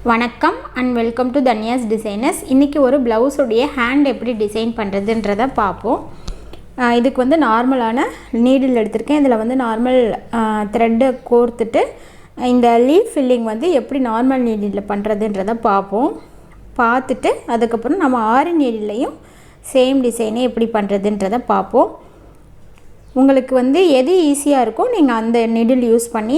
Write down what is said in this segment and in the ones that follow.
வணக்கம் and welcome to தன்யாஸ் designers. இன்றைக்கி ஒரு ப்ளவுஸுடைய ஹேண்ட் எப்படி டிசைன் பண்ணுறதுன்றதை பார்ப்போம். இதுக்கு வந்து நார்மலான நீடில் எடுத்திருக்கேன். இதில் வந்து நார்மல் த்ரெட்டை கோர்த்துட்டு இந்த லீஃப் ஃபில்லிங் வந்து எப்படி நார்மல் நீடில் பண்ணுறதுன்றதை பார்த்துட்டு அதுக்கப்புறம் நம்ம ஆரி நீடிலையும் சேம் டிசைனை எப்படி பண்ணுறதுன்றதை பார்ப்போம். உங்களுக்கு வந்து எது ஈஸியாக இருக்கோ நீங்கள் அந்த நீடில் யூஸ் பண்ணி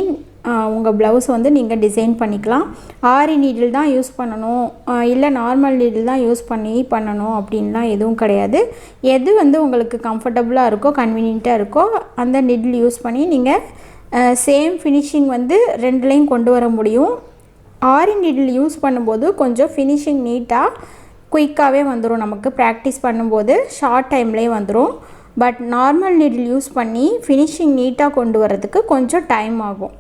உங்கள் ப்ளவுஸ் வந்து நீங்கள் டிசைன் பண்ணிக்கலாம். ஆரி நீடில் தான் யூஸ் பண்ணணும், இல்லை நார்மல் நீடில் தான் யூஸ் பண்ணணும் அப்படின்லாம் எதுவும் கிடையாது. எது வந்து உங்களுக்கு கம்ஃபர்டபுளாக இருக்கோ, கன்வீனியண்ட்டாக இருக்கோ அந்த நீடில் யூஸ் பண்ணி நீங்கள் சேம் ஃபினிஷிங் வந்து ரெண்டுலேயும் கொண்டு வர முடியும். ஆரி நீடில் யூஸ் பண்ணும்போது கொஞ்சம் ஃபினிஷிங் நீட்டாக குயிக்காகவே வந்துடும். நமக்கு ப்ராக்டிஸ் பண்ணும்போது ஷார்ட் டைம்லேயே வந்துடும். பட் நார்மல் நீடில் யூஸ் பண்ணி ஃபினிஷிங் நீட்டாக கொண்டு வரதுக்கு கொஞ்சம் டைம் ஆகும்.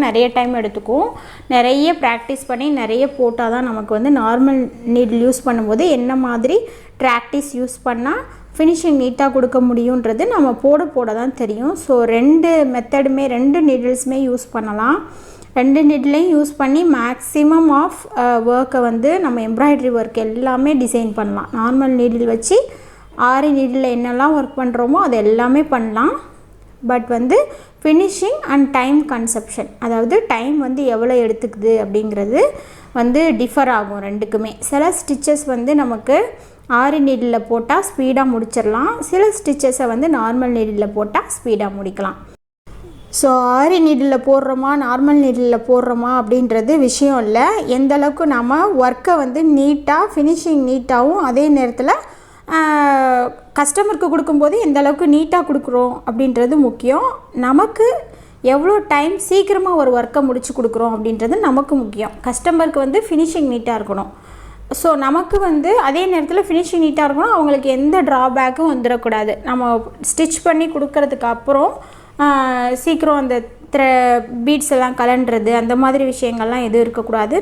நிறைய டைம் எடுத்துக்கும். நிறைய ப்ராக்டிஸ் பண்ணி நிறைய போட்டால் தான் நமக்கு வந்து நார்மல் நீடில் யூஸ் பண்ணும்போது என்ன மாதிரி ப்ராக்டிஸ் யூஸ் பண்ணால் ஃபினிஷிங் நீட்டாக கொடுக்க முடியுன்றது நம்ம போட தான் தெரியும். ஸோ ரெண்டு நீடில்ஸுமே யூஸ் பண்ணலாம். ரெண்டு நீடிலையும் யூஸ் பண்ணி மேக்ஸிமம் ஆஃப் ஒர்க்கை வந்து நம்ம எம்ப்ராய்டரி ஒர்க் எல்லாமே டிசைன் பண்ணலாம். நார்மல் நீடில் வச்சு ஆரி நீடில் என்னெல்லாம் ஒர்க் பண்ணுறோமோ அது எல்லாமே பண்ணலாம். பட் வந்து ஃபினிஷிங் அண்ட் டைம் கன்சப்ஷன், அதாவது டைம் வந்து எவ்வளோ எடுத்துக்குது அப்படிங்கிறது வந்து டிஃபர் ஆகும் ரெண்டுக்குமே. சில ஸ்டிச்சஸ் வந்து நமக்கு ஆரி நீடில் போட்டால் ஸ்பீடாக முடிச்சிடலாம், சில ஸ்டிச்சஸை வந்து நார்மல் நீடில் போட்டால் ஸ்பீடாக முடிக்கலாம். ஸோ ஆரி நீடில் போடுறோமா நார்மல் நீடில் போடுறோமா அப்படின்றது விஷயம் இல்லை. எந்தளவுக்கு நம்ம ஒர்க்கை வந்து நீட்டாக ஃபினிஷிங் நீட்டாகவும் அதே நேரத்தில் கஸ்டமருக்கு கொடுக்கும்போது எந்த அளவுக்கு நீட்டாக கொடுக்குறோம் அப்படின்றது முக்கியம். நமக்கு எவ்வளோ டைம் சீக்கிரமாக ஒரு ஒர்க்கை முடித்து கொடுக்குறோம் அப்படின்றது நமக்கு முக்கியம். கஸ்டமருக்கு வந்து ஃபினிஷிங் நீட்டாக இருக்கணும். ஸோ நமக்கு வந்து அதே நேரத்தில் ஃபினிஷிங் நீட்டாக இருக்கணும். அவங்களுக்கு எந்த ட்ராபேக்கும் வந்துடக்கூடாது. நம்ம ஸ்டிச் பண்ணி கொடுக்கறதுக்கு அப்புறம் சீக்கிரம் அந்த பீட்ஸ் எல்லாம் கலண்டுறது அந்த மாதிரி விஷயங்கள்லாம் எதுவும் இருக்கக்கூடாது.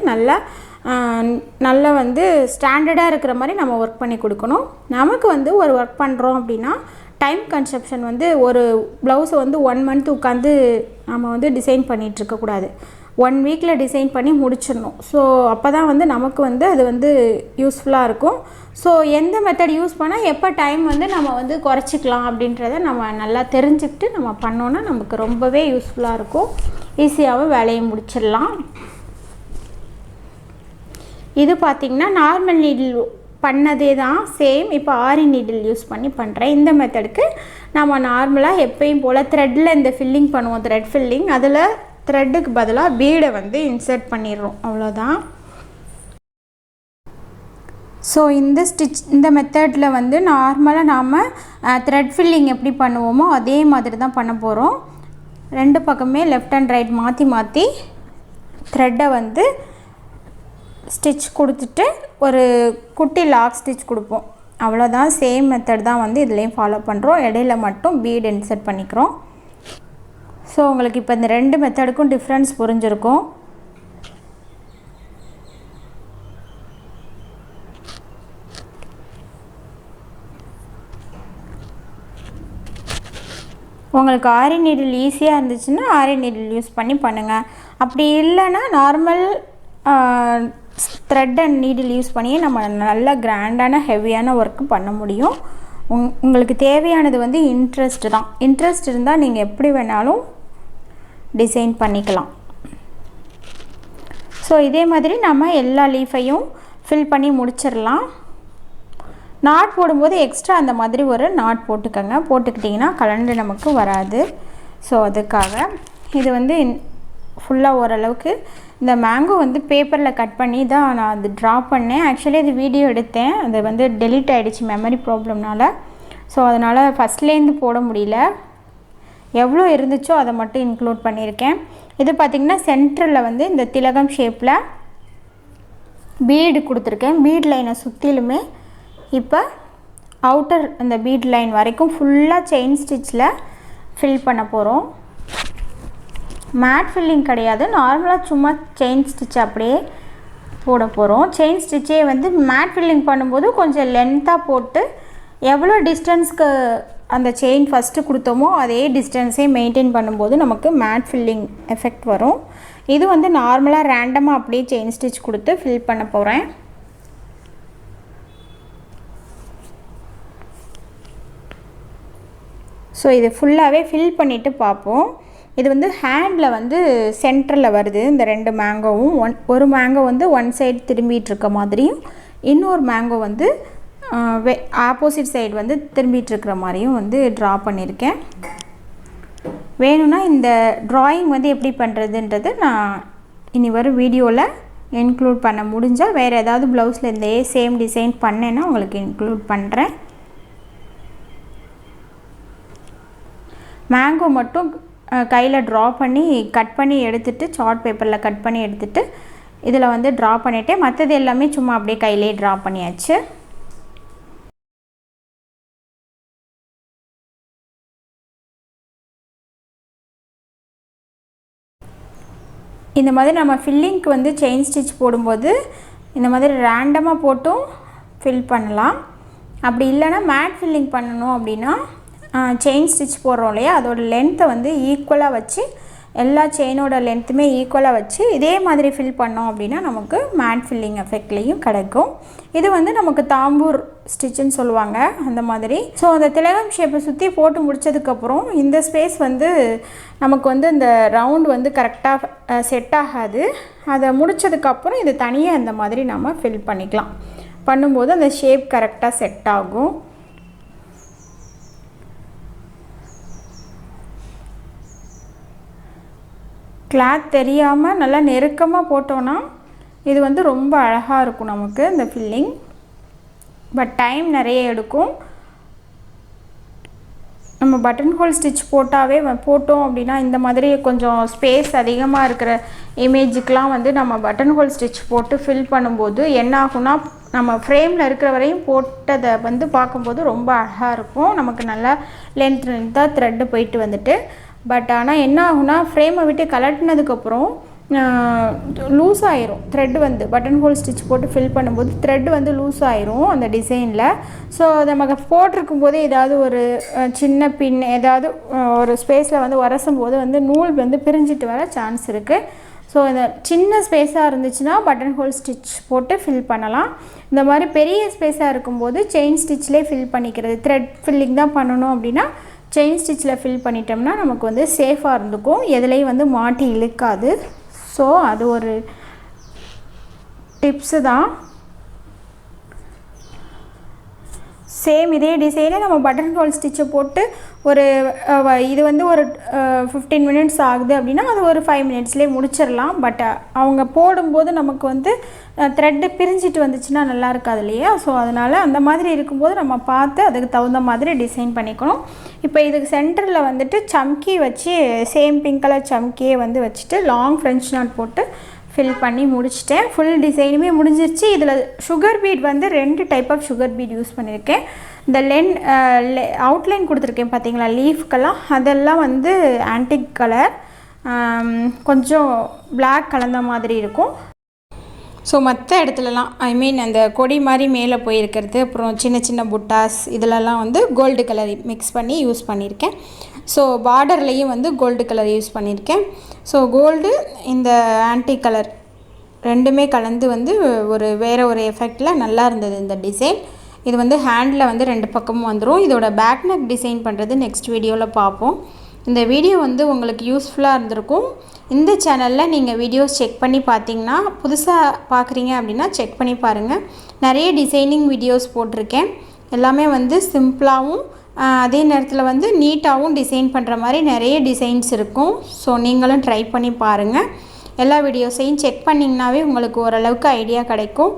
நல்லா வந்து ஸ்டாண்டர்டாக இருக்கிற மாதிரி நம்ம ஒர்க் பண்ணி கொடுக்கணும். நமக்கு வந்து ஒரு ஒர்க் பண்ணுறோம் அப்படின்னா டைம் கன்சப்ஷன் வந்து ஒரு ப்ளவுஸை வந்து 1 month உட்காந்து நம்ம வந்து டிசைன் பண்ணிகிட்ருக்கக்கூடாது. 1 weekல டிசைன் பண்ணி முடிச்சிடணும். ஸோ அப்போ தான் வந்து நமக்கு வந்து அது வந்து யூஸ்ஃபுல்லாக இருக்கும். ஸோ எந்த மெத்தட் யூஸ் பண்ணால் எப்போ டைம் வந்து நம்ம வந்து குறைச்சிக்கலாம் அப்படின்றத நம்ம நல்லா தெரிஞ்சுக்கிட்டு நம்ம பண்ணோன்னா நமக்கு ரொம்பவே யூஸ்ஃபுல்லாக இருக்கும். ஈஸியாகவும் வேலையை முடிச்சிடலாம். இது பார்த்திங்கன்னா நார்மல் நீடில் பண்ணதே தான் சேம். இப்போ ஆரி நீடில் யூஸ் பண்ணி பண்ணுறேன். இந்த மெத்தடுக்கு நம்ம நார்மலாக எப்பயும் போல் த்ரெட்டில் இந்த ஃபில்லிங் பண்ணுவோம், த்ரெட் ஃபில்லிங். அதில் த்ரெட்டுக்கு பதிலாக பீடை வந்து இன்சர்ட் பண்ணிடுறோம், அவ்வளோதான். ஸோ இந்த மெத்தடில் வந்து நார்மலாக நாம் த்ரெட் ஃபில்லிங் எப்படி பண்ணுவோமோ அதே மாதிரி தான் பண்ண போகிறோம். ரெண்டு பக்கமே லெஃப்ட் அண்ட் ரைட் மாற்றி த்ரெட்டை வந்து ஸ்டிச் கொடுத்துட்டு ஒரு குட்டி லாக் ஸ்டிச் கொடுப்போம், அவ்வளோதான். சேம் மெத்தட் தான் வந்து இதுலேயும் ஃபாலோ பண்ணுறோம். இடையில மட்டும் பீட் இன்சர்ட் பண்ணிக்கிறோம். ஸோ உங்களுக்கு இப்போ இந்த ரெண்டு மெத்தடுக்கும் டிஃப்ரென்ஸ் புரிஞ்சிருக்கும். உங்களுக்கு ஆரி நீடில் ஈஸியாக இருந்துச்சுன்னா ஆரி நீடில் யூஸ் பண்ணி பண்ணுங்கள். அப்படி இல்லைன்னா normal thread and needle use பண்ணியே நம்ம நல்ல கிராண்டான ஹெவியான ஒர்க்கு பண்ண முடியும். உங்களுக்கு தேவையானது வந்து இன்ட்ரெஸ்ட் தான். இன்ட்ரெஸ்ட் இருந்தால் நீங்கள் எப்படி வேணாலும் டிசைன் பண்ணிக்கலாம். ஸோ இதே மாதிரி நம்ம எல்லா லீஃபையும் ஃபில் பண்ணி முடிச்சிடலாம். நாட் போடும்போது எக்ஸ்ட்ரா அந்த மாதிரி ஒரு நாட் போட்டுக்கிட்டிங்கன்னா கலண்டு நமக்கு வராது. ஸோ அதுக்காக இது வந்து ஃபுல்லாக ஓரளவுக்கு இந்த மேங்கோ வந்து பேப்பரில் கட் பண்ணி தான் நான் அது ட்ரா பண்ணேன். ஆக்சுவலி அது வீடியோ எடுத்தேன், அது வந்து டெலீட் ஆகிடுச்சு மெமரி ப்ராப்ளம்னால. ஸோ அதனால் ஃபஸ்ட்லேருந்து போட முடியல. எவ்வளோ இருந்துச்சோ அதை மட்டும் இன்க்ளூட் பண்ணியிருக்கேன். இது பார்த்திங்கன்னா சென்டரில் வந்து இந்த திலகம் ஷேப்பில் பீடு கொடுத்துருக்கேன். பீட் லைனை சுற்றிலுமே இப்போ அவுட்டர் அந்த பீட் லைன் வரைக்கும் ஃபுல்லாக செயின் ஸ்டிச்சில் ஃபில் பண்ண போகிறோம். மேட் ஃபில்லிங் கிடையாது, நார்மலாக சும்மா செயின் ஸ்டிச் அப்படியே போட போகிறோம். செயின் ஸ்டிச்சே வந்து மேட் ஃபில்லிங் பண்ணும்போது கொஞ்சம் லென்த்தாக போட்டு எவ்வளோ டிஸ்டன்ஸ்க்கு அந்த செயின் ஃபஸ்ட்டு கொடுத்தோமோ அதே டிஸ்டன்ஸே மெயின்டைன் பண்ணும்போது நமக்கு மேட் ஃபில்லிங் எஃபெக்ட் வரும். இது வந்து நார்மலாக ரேண்டமாக அப்படியே செயின் ஸ்டிச் கொடுத்து ஃபில் பண்ண போகிறேன். ஸோ இது ஃபுல்லாகவே ஃபில் பண்ணிவிட்டு பார்ப்போம். இது வந்து ஹேண்டில் வந்து சென்டரில் வருது. இந்த 2 மேங்கோவும் ஒரு மேங்கோ வந்து ஒன் சைடு திரும்பிகிட்டு இருக்க மாதிரியும், இன்னொரு மேங்கோ வந்து ஆப்போசிட் சைடு வந்து திரும்பிகிட்ருக்கிற மாதிரியும் வந்து ட்ரா பண்ணியிருக்கேன். வேணும்னா இந்த ட்ராயிங் வந்து எப்படி பண்ணுறதுன்றது நான் இனி வரும் வீடியோவில் இன்க்ளூட் பண்ண முடிஞ்சால், வேறு ஏதாவது ப்ளவுஸில் இந்த சேம் டிசைன் பண்ணேன்னா உங்களுக்கு இன்க்ளூட் பண்ணுறேன். மேங்கோ மட்டும் கையில் ட்ரா பண்ணி கட் பண்ணி எடுத்துகிட்டு, சார்ட் பேப்பரில் கட் பண்ணி எடுத்துகிட்டு இதில் வந்து ட்ரா பண்ணிவிட்டு, மற்றது எல்லாமே சும்மா அப்படியே கையிலே ட்ரா பண்ணியாச்சு. இந்த மாதிரி நம்ம ஃபில்லிங்க்கு வந்து செயின் ஸ்டிச் போடும்போது இந்த மாதிரி ரேண்டமாக போட்டும் ஃபில் பண்ணலாம். அப்படி இல்லைன்னா மேட் ஃபில்லிங் பண்ணணும் அப்படின்னா செயின் ஸ்டிச் போடுறோம் இல்லையா, அதோட லென்த்தை வந்து ஈக்குவலாக வச்சு, எல்லா செயினோட லென்த்துமே ஈக்குவலாக வச்சு இதே மாதிரி ஃபில் பண்ணோம் அப்படின்னா நமக்கு மேட் ஃபில்லிங் எஃபெக்ட்லேயும் கிடைக்கும். இது வந்து நமக்கு தாம்பூர் ஸ்டிச்சுன்னு சொல்லுவாங்க அந்த மாதிரி. ஸோ அந்த திலகம் ஷேப்பை சுற்றி போட்டு முடித்ததுக்கப்புறம் இந்த ஸ்பேஸ் வந்து நமக்கு வந்து இந்த ரவுண்ட் வந்து கரெக்டாக செட் ஆகாது. அதை முடித்ததுக்கப்புறம் இது தனியாக இந்த மாதிரி நம்ம ஃபில் பண்ணிக்கலாம். பண்ணும்போது அந்த ஷேப் கரெக்டாக செட் ஆகும். கிளாத் தெரியாமல் நல்லா நெருக்கமாக போட்டோன்னா இது வந்து ரொம்ப அழகாக இருக்கும் நமக்கு இந்த ஃபில்லிங். பட் டைம் நிறைய எடுக்கும். நம்ம பட்டன் ஹோல் ஸ்டிச் போட்டோம் அப்படின்னா இந்த மாதிரி கொஞ்சம் ஸ்பேஸ் அதிகமாக இருக்கிற இமேஜுக்கெலாம் வந்து நம்ம பட்டன் ஹோல் ஸ்டிச் போட்டு ஃபில் பண்ணும்போது என்ன ஆகும்னா, நம்ம ஃப்ரேமில் இருக்கிற வரையும் போட்டதை வந்து பார்க்கும்போது ரொம்ப அழகாக இருக்கும். நமக்கு நல்லா லென்த்தாக த்ரெட்டு போயிட்டு வந்துட்டு. பட் ஆனால் என்ன ஆகும்னா, ஃப்ரேமை விட்டு கலட்டினதுக்கப்புறம் லூஸ் ஆயிரும் த்ரெட் வந்து. பட்டன் ஹோல் ஸ்டிச் போட்டு ஃபில் பண்ணும்போது த்ரெட் வந்து லூஸ் ஆயிரும் அந்த டிசைனில். ஸோ நமக்கு போட்டிருக்கும் போதே ஏதாவது ஒரு சின்ன பின் ஏதாவது ஒரு ஸ்பேஸில் வந்து உரசும் போது வந்து நூல் வந்து பிரிஞ்சிட்டு வர சான்ஸ் இருக்குது. ஸோ இந்த சின்ன ஸ்பேஸாக இருந்துச்சுன்னா பட்டன் ஹோல் ஸ்டிச் போட்டு ஃபில் பண்ணலாம். இந்த மாதிரி பெரிய ஸ்பேஸாக இருக்கும்போது செயின் ஸ்டிச்லேயே ஃபில் பண்ணிக்கிறது. த்ரெட் ஃபில்லிங் தான் பண்ணணும் அப்படின்னா செயின் ஸ்டிச்சில் ஃபில் பண்ணிட்டோம்னா நமக்கு வந்து சேஃபாக இருந்துக்கும், எதுலேயும் வந்து மாட்டி இழுக்காது. ஸோ அது ஒரு டிப்ஸு தான். சேம் இதே டிசைனே நம்ம பட்டன் ஹோல் ஸ்டிச்சை போட்டு ஒரு இது வந்து ஒரு 15 மினிட்ஸ் ஆகுது அப்படின்னா அது ஒரு 5 மினிட்ஸ்லேயே முடிச்சிடலாம். பட் அவங்க போடும்போது நமக்கு வந்து த்ரெட்டு பிரிஞ்சிட்டு வந்துச்சுன்னா நல்லா இருக்காது இல்லையா. ஸோ அதனால் அந்த மாதிரி இருக்கும்போது நம்ம பார்த்து அதுக்கு தகுந்த மாதிரி டிசைன் பண்ணிக்கணும். இப்போ இதுக்கு சென்டரில் வந்துட்டு சம்கி வச்சு, சேம் பிங்க் கலர் சம்கியே வந்து வச்சுட்டு லாங் ஃப்ரெஞ்ச் நாட் போட்டு ஃபில் பண்ணி முடிச்சிட்டேன். ஃபுல் டிசைனுமே முடிஞ்சிருச்சு. இதில் சுகர் பீட் வந்து 2 type of sugar beet use பண்ணியிருக்கேன். இந்த அவுட்லைன் கொடுத்துருக்கேன் பார்த்தீங்களா லீஃப்கெல்லாம், அதெல்லாம் வந்து ஆன்டிக் கலர், கொஞ்சம் பிளாக் கலந்த மாதிரி இருக்கும். ஸோ மற்ற இடத்துலலாம் அந்த கொடி மாதிரி மேலே போயிருக்கிறது, அப்புறம் சின்ன சின்ன புட்டாஸ் இதிலலாம் வந்து கோல்டு கலர் மிக்ஸ் பண்ணி யூஸ் பண்ணியிருக்கேன். ஸோ பார்டர்லேயும் வந்து கோல்டு கலர் யூஸ் பண்ணியிருக்கேன். ஸோ கோல்டு இந்த ஆன்டிக் கலர் ரெண்டுமே கலந்து வந்து வேறு ஒரு எஃபெக்டில் நல்லா இருந்தது இந்த டிசைன். இது வந்து ஹேண்டில் வந்து 2 பக்கமும் வந்துடும். இதோட பேக் நெக் டிசைன் பண்ணுறது நெக்ஸ்ட் வீடியோவில் பார்ப்போம். இந்த வீடியோ வந்து உங்களுக்கு யூஸ்ஃபுல்லாக இருந்திருக்கும். இந்த சேனலில் நீங்கள் வீடியோஸ் செக் பண்ணி பார்த்தீங்கன்னா, புதுசாக பார்க்குறீங்க அப்படின்னா செக் பண்ணி பாருங்கள். நிறைய டிசைனிங் வீடியோஸ் போட்டிருக்கேன். எல்லாமே வந்து சிம்பிளாகவும் அதே நேரத்தில் வந்து நீட்டாகவும் டிசைன் பண்ணுற மாதிரி நிறைய டிசைன்ஸ் இருக்கும். ஸோ நீங்களும் ட்ரை பண்ணி பாருங்கள். எல்லா வீடியோஸையும் செக் பண்ணிங்கனாவே உங்களுக்கு ஓரளவுக்கு ஐடியா கிடைக்கும்.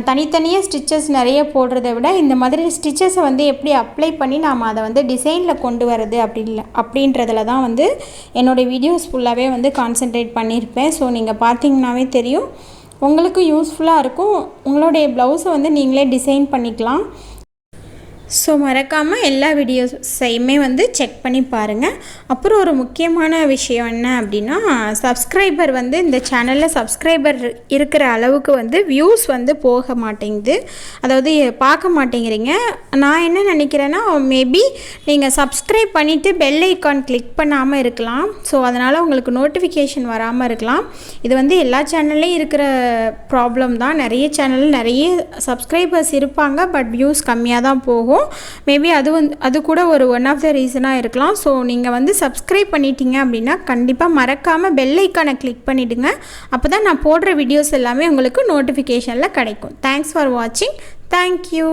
தனித்தனியாக ஸ்டிச்சஸ் நிறைய போடுறத விட இந்த மாதிரி ஸ்டிச்சஸை வந்து எப்படி அப்ளை பண்ணி நாம் அதை வந்து டிசைனில் கொண்டு வரது அப்படின்றதுல தான் வந்து என்னோடய வீடியோஸ் ஃபுல்லாகவே வந்து கான்சென்ட்ரேட் பண்ணியிருப்பேன். ஸோ நீங்கள் பார்த்தீங்கன்னாவே தெரியும், உங்களுக்கும் யூஸ்ஃபுல்லாக இருக்கும். உங்களுடைய ப்ளவுஸை வந்து நீங்களே டிசைன் பண்ணிக்கலாம். ஸோ மறக்காமல் எல்லா வீடியோஸையுமே வந்து செக் பண்ணி பாருங்கள். அப்புறம் ஒரு முக்கியமான விஷயம் என்ன அப்படின்னா, சப்ஸ்கிரைபர் வந்து இந்த சேனலில் சப்ஸ்கிரைபர் இருக்கிற அளவுக்கு வந்து வியூஸ் வந்து போக மாட்டேங்குது, அதாவது பார்க்க மாட்டேங்கிறீங்க. நான் என்ன நினைக்கிறேன்னா, மேபி நீங்கள் சப்ஸ்கிரைப் பண்ணிவிட்டு பெல் ஐக்கான் கிளிக் பண்ணாமல் இருக்கலாம். ஸோ அதனால் உங்களுக்கு நோட்டிஃபிகேஷன் வராமல் இருக்கலாம். இது வந்து எல்லா சேனல்லையும் இருக்கிற ப்ராப்ளம் தான். நிறைய சேனலில் நிறைய சப்ஸ்கிரைபர்ஸ் இருப்பாங்க, பட் வியூஸ் கம்மியாக தான் போகும். மேபி அது கூட ஒரு ஒன் ஆஃப் த ரீசனாக இருக்கலாம். ஸோ நீங்கள் வந்து சப்ஸ்கிரைப் பண்ணிட்டீங்க அப்படின்னா கண்டிப்பாக மறக்காமல் பெல் ஐக்கானை கிளிக் பண்ணிவிடுங்க. அப்போ தான் நான் போடுற வீடியோஸ் எல்லாமே உங்களுக்கு நோட்டிஃபிகேஷனில் கிடைக்கும். தேங்க்ஸ் ஃபார் வாட்சிங். தேங்க்யூ.